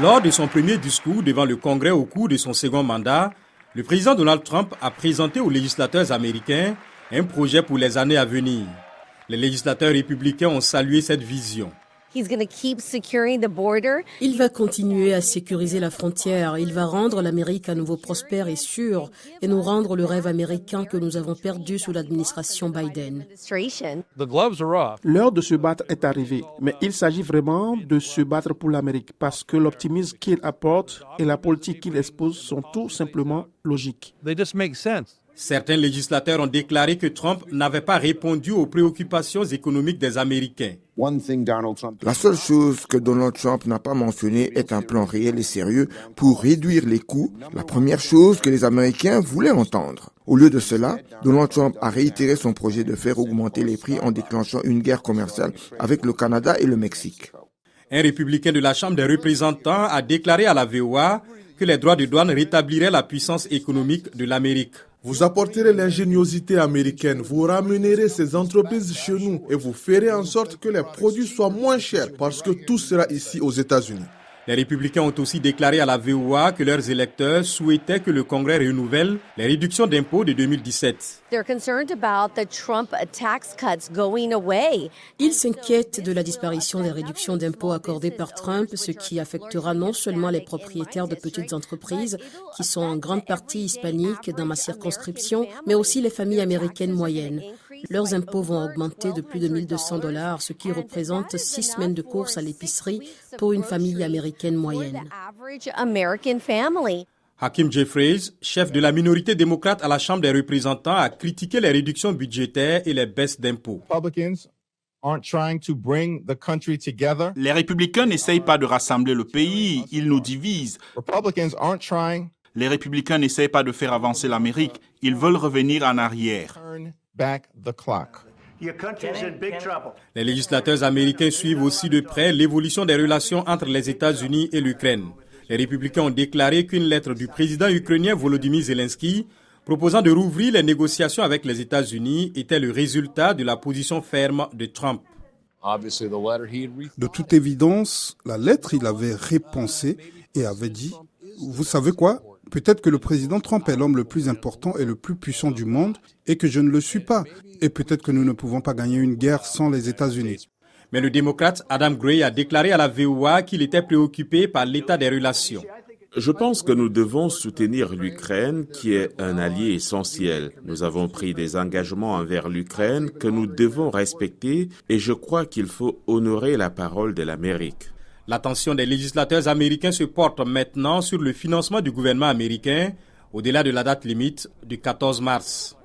Lors de son premier discours devant le Congrès au cours de son second mandat, le président Donald Trump a présenté aux législateurs américains un projet pour les années à venir. Les législateurs républicains ont salué cette vision. Il va continuer à sécuriser la frontière. Il va rendre l'Amérique à nouveau prospère et sûre et nous rendre le rêve américain que nous avons perdu sous l'administration Biden. L'heure de se battre est arrivée, mais il s'agit vraiment de se battre pour l'Amérique parce que l'optimisme qu'il apporte et la politique qu'il expose sont tout simplement logiques. Certains législateurs ont déclaré que Trump n'avait pas répondu aux préoccupations économiques des Américains. La seule chose que Donald Trump n'a pas mentionnée est un plan réel et sérieux pour réduire les coûts, la première chose que les Américains voulaient entendre. Au lieu de cela, Donald Trump a réitéré son projet de faire augmenter les prix en déclenchant une guerre commerciale avec le Canada et le Mexique. Un républicain de la Chambre des représentants a déclaré à la VOA que les droits de douane rétabliraient la puissance économique de l'Amérique. Vous apporterez l'ingéniosité américaine, vous ramènerez ces entreprises chez nous et vous ferez en sorte que les produits soient moins chers parce que tout sera ici aux États-Unis. Les républicains ont aussi déclaré à la VOA que leurs électeurs souhaitaient que le Congrès renouvelle les réductions d'impôts de 2017. Ils s'inquiètent de la disparition des réductions d'impôts accordées par Trump, ce qui affectera non seulement les propriétaires de petites entreprises, qui sont en grande partie hispaniques dans ma circonscription, mais aussi les familles américaines moyennes. Leurs impôts vont augmenter de plus de $1 200, ce qui représente 6 semaines de courses à l'épicerie pour une famille américaine moyenne. Hakeem Jeffries, chef de la minorité démocrate à la Chambre des représentants, a critiqué les réductions budgétaires et les baisses d'impôts. Les républicains n'essayent pas de rassembler le pays, ils nous divisent. Les républicains n'essayent pas de faire avancer l'Amérique, ils veulent revenir en arrière. Les législateurs américains suivent aussi de près l'évolution des relations entre les États-Unis et l'Ukraine. Les républicains ont déclaré qu'une lettre du président ukrainien Volodymyr Zelensky proposant de rouvrir les négociations avec les États-Unis était le résultat de la position ferme de Trump. De toute évidence, la lettre, il avait repensé et avait dit « Vous savez quoi ? Peut-être que le président Trump est l'homme le plus important et le plus puissant du monde et que je ne le suis pas. Et peut-être que nous ne pouvons pas gagner une guerre sans les États-Unis. » Mais le démocrate Adam Gray a déclaré à la VOA qu'il était préoccupé par l'état des relations. Je pense que nous devons soutenir l'Ukraine, qui est un allié essentiel. Nous avons pris des engagements envers l'Ukraine que nous devons respecter et je crois qu'il faut honorer la parole de l'Amérique. L'attention des législateurs américains se porte maintenant sur le financement du gouvernement américain au-delà de la date limite du 14 mars.